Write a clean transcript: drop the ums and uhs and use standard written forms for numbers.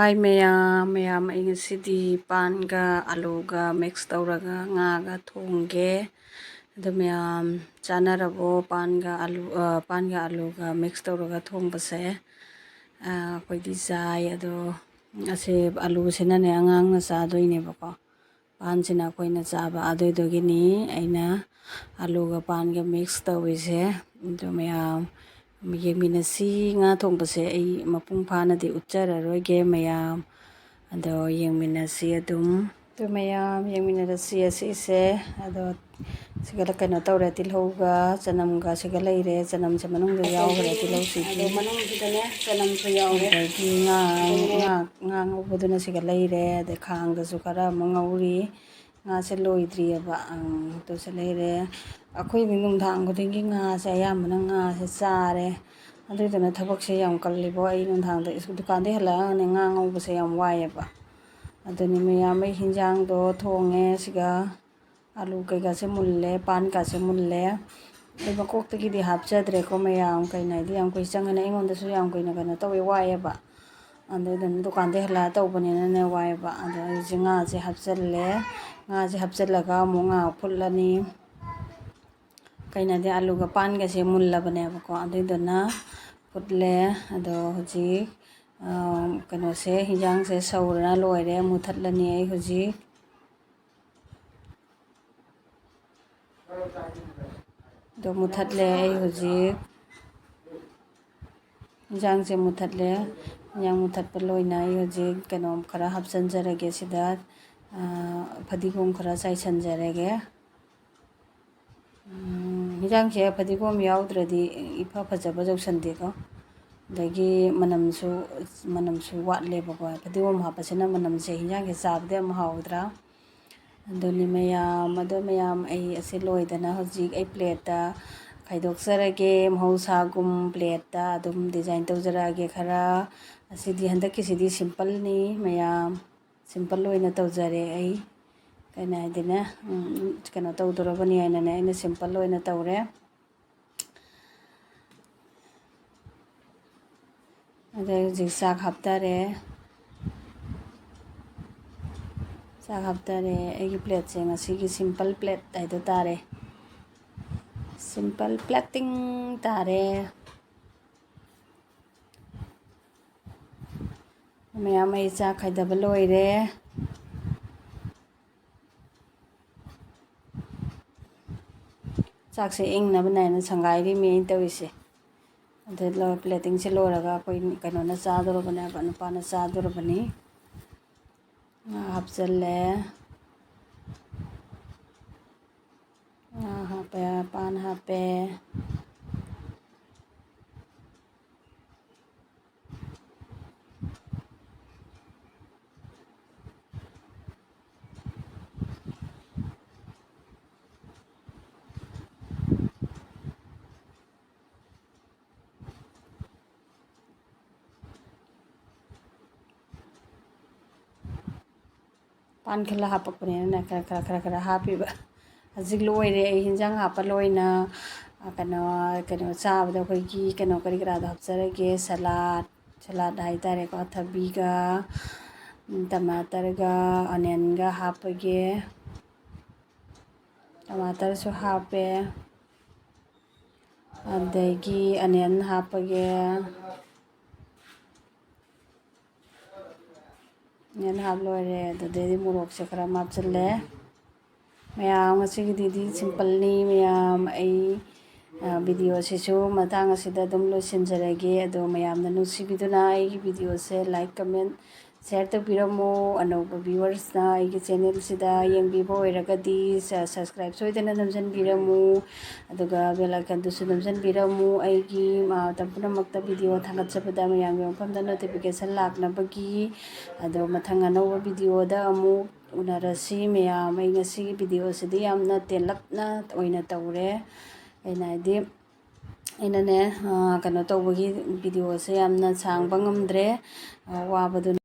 Hi ꯃꯌꯥꯝ ꯑꯩ ꯉꯁꯤꯗꯤ ꯄꯥꯟꯒ ꯑꯂꯨꯒ ꯃꯤꯛꯁ ꯇꯧꯔꯒ ꯉꯥꯒ ꯊꯣꯡꯒꯦ. ꯑꯗꯨ ꯃꯌꯥꯝ ꯆꯥꯅꯔꯕꯣ ꯄꯥꯟꯒ ꯑꯂꯨꯒ ꯃꯤꯛꯁ ꯇꯧꯔꯒ ꯊꯣꯡꯕꯁꯦ? ꯑꯩꯈꯣꯏꯗꯤ ꯆꯥꯏ. ꯑꯗꯣ ꯑꯁꯤ ꯑꯂꯨꯁꯤꯅꯅꯦ ꯑꯉꯥꯡꯅ ꯆꯥꯗꯣꯏꯅꯦꯕꯀꯣ. ꯄꯥꯟꯁꯤꯅ ꯑꯩꯈꯣꯏꯅ ꯆꯥꯕ. ꯑꯗꯨꯏꯗꯨꯒꯤꯅꯤ ꯑꯩꯅ ꯑꯂꯨꯒ ꯄꯥꯟꯒ ꯃꯤꯛꯁ ꯇꯧꯔꯤꯁꯦ. ꯑꯗꯨ ꯃꯌꯥꯝ ꯌꯦꯡꯃꯤꯟꯅꯁꯤ. ꯉꯥ ꯊꯣꯡꯕꯁꯦ ꯑꯩ ꯃꯄꯨꯡ ꯐꯥꯅꯗꯤ ꯎꯠꯆꯔꯔꯣꯏꯒꯦ ꯃꯌꯥꯝ. ꯑꯗꯣ ꯌꯦꯡꯃꯤꯟꯅꯁꯤ ꯑꯗꯨꯝ. ꯑꯗꯨ ꯃꯌꯥꯝ ꯌꯦꯡꯃꯤꯟꯅꯔꯁꯤ. ꯑꯁꯤꯁꯦ ꯑꯗꯣ ꯁꯤꯒ ꯀꯩꯅꯣ ꯇꯧꯔꯦ. ꯇꯤꯜꯍꯧꯒ ꯆꯅꯝꯒ ꯁꯤꯒ ꯂꯩꯔꯦ. ꯆꯅꯝꯁꯦ ꯃꯅꯨꯡꯗ ꯌꯥꯎꯈ꯭ꯔꯦ ꯇꯤꯜꯍꯧꯁꯤꯒꯤ. ꯑꯗꯣ ꯃꯅꯨꯡꯁꯤꯗꯅꯦ ꯆꯅꯝꯁꯨ ꯌꯥꯎꯔꯦ. ꯑꯗꯒꯤ ꯉꯥ ꯉꯧꯕꯗꯨꯅ ꯁꯤꯒ ꯂꯩꯔꯦ. ꯑꯗꯩ ꯈꯥꯡꯗꯁꯨ ꯈꯔ ꯑꯃ ꯉꯧꯔꯤ. ꯉꯥꯁꯦ ꯂꯣꯏꯗ꯭ꯔꯤꯑꯕ. ꯑꯗꯨꯁꯨ ꯂꯩꯔꯦ. ꯑꯩꯈꯣꯏꯗꯤ ꯅꯨꯡꯗꯥꯡ ꯈꯨꯗꯤꯡꯒꯤ ꯉꯥꯁꯦ ꯑꯌꯥꯝꯕꯅ ꯉꯥꯁꯦ ꯆꯥꯔꯦ. ꯑꯗꯨꯏꯗꯨꯅ ꯊꯕꯛꯁꯦ ꯌꯥꯝ ꯀꯜꯂꯤꯕꯣ. ꯑꯩ ꯅꯨꯡꯗꯥꯡꯗ ꯗꯨꯀꯥꯟꯗꯩ ꯍꯜꯂꯛꯑꯒꯅꯦ ꯉꯥ ꯉꯧꯕꯁꯦ ꯌꯥꯝ ꯋꯥꯏꯑꯦꯕ. ꯑꯗꯨꯅꯤ ꯃꯌꯥꯝ ꯑꯩ ꯍꯤꯟꯖꯥꯡꯗꯣ ꯊꯣꯡꯉꯦ. ꯁꯤꯒ ꯑꯂꯨ ꯀꯩꯀꯥꯁꯦ ꯃꯨꯜꯂꯦ. ꯄꯥꯟꯀꯥꯁꯦ ꯃꯨꯜꯂꯦ. ꯑꯩ ꯃꯀꯣꯛꯇꯒꯤꯗꯤ ꯍꯥꯞꯆꯗ꯭ꯔꯦꯀꯣ ꯃꯌꯥꯝ. ꯀꯩꯅꯣ ꯍꯥꯏꯗꯤ ꯌꯥꯝ ꯀꯨꯏ ꯆꯪꯉꯅꯤ. ꯑꯩꯉꯣꯟꯗꯁꯨ ꯌꯥꯝ ꯀꯨꯏꯅ ꯀꯩꯅꯣ ꯇꯧꯋꯦ ꯋꯥꯏꯑꯦꯕ. ꯑꯗꯨꯗꯨꯅ ꯗꯨꯀꯥꯟꯗꯩ ꯍꯜꯂꯛꯑ ꯇꯧꯕꯅꯤꯅꯅꯦ ꯋꯥꯏꯑꯦꯕ. ꯑꯗꯣ ꯑꯩꯁꯦ ꯉꯥꯁꯦ ꯍꯥꯞꯆꯜꯂꯦ. ꯉꯥꯁꯦ ꯍꯥꯞꯆꯜꯂꯒ ꯑꯃꯨꯛ ꯉꯥꯏꯍꯥꯛ ꯐꯨꯠꯂꯅꯤ. ꯀꯩꯅꯣꯗꯤ ꯑꯂꯨꯒ ꯄꯥꯟꯒꯁꯦ ꯃꯨꯜꯂꯕꯅꯦꯕꯀꯣ. ꯑꯗꯨꯏꯗꯨꯅ ꯐꯨꯠꯂꯦ. ꯑꯗꯣ ꯍꯧꯖꯤꯛ ꯀꯩꯅꯣꯁꯦ ꯍꯤꯟꯖꯥꯡꯁꯦ ꯁꯧꯔꯅ ꯂꯣꯏꯔꯦ. ꯃꯨꯊꯠꯂꯅꯤ ꯑꯩ ꯍꯧꯖꯤꯛ. ꯑꯗꯣ ꯃꯨꯊꯠꯂꯦ ꯑꯩ ꯍꯧꯖꯤꯛ. ꯍꯤꯟꯖꯥꯡꯁꯦ ꯃꯨꯊꯠꯂꯦ. ꯍꯤꯟꯖꯥꯡ ꯃꯨꯊꯠꯄ ꯂꯣꯏꯅ ꯑꯩ ꯍꯧꯖꯤꯛ ꯀꯩꯅꯣ ꯈꯔ ꯍꯥꯞꯆꯤꯟꯖꯔꯒꯦ ꯁꯤꯗ. ꯐꯗꯤꯒꯣꯝ ꯈꯔ ꯆꯥꯏꯁꯤꯟꯖꯔꯒꯦ. ꯍꯤꯟꯖꯥꯡꯁꯦ ꯐꯗꯤꯒꯣꯝ ꯌꯥꯎꯗ꯭ꯔꯗꯤ ꯏꯐ ꯐꯖꯕ ꯌꯧꯁꯟꯗꯦꯀꯣ. ꯑꯗꯒꯤ ꯃꯅꯝꯁꯨ ꯋꯥꯠꯂꯦꯕꯀꯣ. ꯐꯗꯤꯒꯣꯝ ꯍꯥꯞꯄꯁꯤꯅ ꯃꯅꯝꯁꯦ ꯍꯤꯟꯖꯥꯡꯁꯦ ꯆꯥꯕꯗ ꯌꯥꯝ ꯍꯥꯎꯗ꯭ꯔꯥ. ꯑꯗꯨꯅꯤ ꯃꯌꯥꯝ. ꯑꯗꯣ ꯃꯌꯥꯝ ꯑꯩ ꯑꯁꯤ ꯂꯣꯏꯗꯅ ꯍꯧꯖꯤꯛ ꯑꯩ ꯄ꯭ꯂꯦꯠꯇ ꯈꯥꯏꯗꯣꯛꯆꯔꯒꯦ. ꯃꯍꯧꯁꯥꯒꯨꯝ ꯄ꯭ꯂꯦꯠꯇ ꯑꯗꯨꯝ ꯗꯤꯖꯥꯏꯟ ꯇꯧꯖꯔꯛꯑꯒꯦ ꯈꯔ. ꯑꯁꯤꯗꯤ ꯍꯟꯗꯛꯀꯤꯁꯤꯗꯤ ꯁꯤꯝꯄꯜꯅꯤ ꯃꯌꯥꯝ. ꯁꯤꯝꯄꯜ ꯑꯣꯏꯅ ꯇꯧꯖꯔꯦ ꯑꯩ. ꯀꯩꯅꯣ ꯍꯥꯏꯗꯤꯅꯦ ꯀꯩꯅꯣ ꯇꯧꯗꯣꯔꯕꯅꯤ ꯍꯥꯏꯅꯅꯦ ꯑꯩꯅ ꯁꯤꯝꯄꯜ ꯑꯣꯏꯅ ꯇꯧꯔꯦ. ꯑꯗꯩ ꯍꯧꯖꯤꯛ ꯆꯥꯛ ꯍꯥꯞꯇꯔꯦ. ꯆꯥꯛ ꯍꯥꯞꯇꯔꯦ. ꯑꯩꯒꯤ ꯄ꯭ꯂꯦꯠꯁꯦ ꯉꯁꯤꯒꯤ ꯁꯤꯝꯄꯜ ꯄ꯭ꯂꯦꯠ ꯍꯥꯏꯗꯣ ꯇꯥꯔꯦ. ꯁꯤꯝꯄꯜ ꯄ꯭ꯂꯦꯇꯤꯡ ꯇꯥꯔꯦ. ꯃꯌꯥꯝ ꯑꯩ ꯆꯥꯛ ꯈꯥꯏꯗꯕ ꯂꯣꯏꯔꯦ. ꯆꯥꯛꯁꯦ ꯏꯪꯅꯕꯅꯦ ꯍꯥꯏꯅ ꯁꯪꯒꯥꯏꯔꯤꯃꯤ ꯑꯩꯅ ꯇꯧꯔꯤꯁꯦ. ꯑꯗꯨ ꯄ꯭ꯂꯦꯇꯤꯡꯁꯦ ꯂꯣꯏꯔꯒ ꯑꯩꯈꯣꯏ ꯀꯩꯅꯣꯅ ꯆꯥꯗꯣꯔꯕꯅꯦꯕ. ꯅꯨꯄꯥꯅ ꯆꯥꯗꯣꯔꯕꯅꯤ. ꯉꯥ ꯍꯥꯞꯆꯜꯂꯦ. ꯉꯥ ꯍꯥꯞꯄꯦ. ꯄꯥꯟ ꯍꯥꯞꯄꯦ. ꯄꯥꯟ ꯈꯤꯜꯂ ꯍꯥꯞꯄꯛꯄꯅꯤꯅꯅꯦ ꯈꯔ ꯍꯥꯞꯄꯤꯕ. ꯍꯧꯖꯤꯛ ꯂꯣꯏꯔꯦ ꯑꯩ ꯍꯤꯟꯖꯥꯡ ꯍꯥꯞꯄ ꯂꯣꯏꯅ. ꯀꯩꯅꯣ ꯆꯥꯕꯗ ꯑꯩꯈꯣꯏꯒꯤ ꯀꯩꯅꯣ ꯀꯔꯤ ꯀꯔꯥꯗꯣ ꯍꯥꯞꯆꯔꯒꯦ. ꯁꯂꯥꯗ ꯍꯥꯏꯇꯥꯔꯦꯀꯣ. ꯊꯕꯤꯒ ꯇꯃꯥꯇꯔꯒ ꯑꯣꯅꯤꯌꯟꯒ ꯍꯥꯞꯄꯒꯦ. ꯇꯃꯥꯇꯔꯁꯨ ꯍꯥꯞꯄꯦ. ꯑꯗꯒꯤ ꯑꯣꯅꯤꯌꯟ ꯍꯥꯞꯄꯒꯦ. ꯑꯣꯅꯤꯌꯟ ꯍꯥꯞ ꯂꯣꯏꯔꯦ. ꯑꯗꯨꯗꯩꯗꯤ ꯃꯣꯔꯣꯛꯁꯦ ꯈꯔ ꯑꯃ ꯍꯥꯞꯆꯤꯜꯂꯦ. ꯃꯌꯥꯝ ꯉꯁꯤꯒꯤꯗꯤ ꯁꯤꯝꯄꯜꯅꯤ ꯃꯌꯥꯝ. ꯑꯩ ꯚꯤꯗꯤꯑꯣꯁꯤꯁꯨ ꯃꯇꯥꯡ ꯑꯁꯤꯗ ꯑꯗꯨꯝ ꯂꯣꯏꯁꯤꯟꯖꯔꯒꯦ. ꯑꯗꯣ ꯃꯌꯥꯝꯅ ꯅꯨꯡꯁꯤꯕꯤꯗꯨꯅ ꯑꯩꯒꯤ ꯚꯤꯗꯤꯑꯣꯁꯦ ꯂꯥꯏꯛ ꯀꯃꯦꯟ ꯁꯤꯌꯔ ꯇꯧꯕꯤꯔꯝꯃꯨ. ꯑꯅꯧꯕ ꯚꯤꯌꯨꯋꯔꯁꯅ ꯑꯩꯒꯤ ꯆꯦꯅꯦꯜꯁꯤꯗ ꯌꯦꯡꯕꯤꯕ ꯑꯣꯏꯔꯒꯗꯤ ꯁꯕꯁꯀ꯭ꯔꯥꯏꯕ ꯁꯣꯏꯗꯅ ꯅꯝꯖꯟꯕꯤꯔꯝꯃꯨ. ꯑꯗꯨꯒ ꯕꯦꯜ ꯑꯥꯏꯀꯟꯗꯨꯁꯨ ꯅꯝꯖꯟꯕꯤꯔꯝꯃꯨ. ꯑꯩꯒꯤ ꯃꯇꯝ ꯄꯨꯝꯅꯃꯛꯇ ꯚꯤꯗꯤꯑꯣ ꯊꯥꯒꯠꯆꯕꯗ ꯃꯌꯥꯝꯒꯤ ꯃꯐꯝꯗ ꯅꯣꯇꯤꯐꯤꯀꯦꯁꯟ ꯂꯥꯛꯅꯕꯒꯤ. ꯑꯗꯣ ꯃꯊꯪ ꯑꯅꯧꯕ ꯚꯤꯗꯤꯑꯣꯗ ꯑꯃꯨꯛ ꯎꯅꯔꯁꯤ ꯃꯌꯥꯝ. ꯑꯩ ꯉꯁꯤꯒꯤ ꯚꯤꯗꯤꯑꯣꯁꯤꯗꯤ ꯌꯥꯝꯅ ꯇꯦꯜꯂꯞꯅ ꯑꯣꯏꯅ ꯇꯧꯔꯦ. ꯑꯩꯅ ꯍꯥꯏꯗꯤ ꯑꯩꯅꯅꯦ ꯀꯩꯅꯣ ꯇꯧꯕꯒꯤ ꯚꯤꯗꯤꯑꯣꯁꯦ ꯌꯥꯝꯅ ꯁꯥꯡꯕ ꯉꯝꯗ꯭ꯔꯦ. ꯋꯥꯕꯗꯨꯅ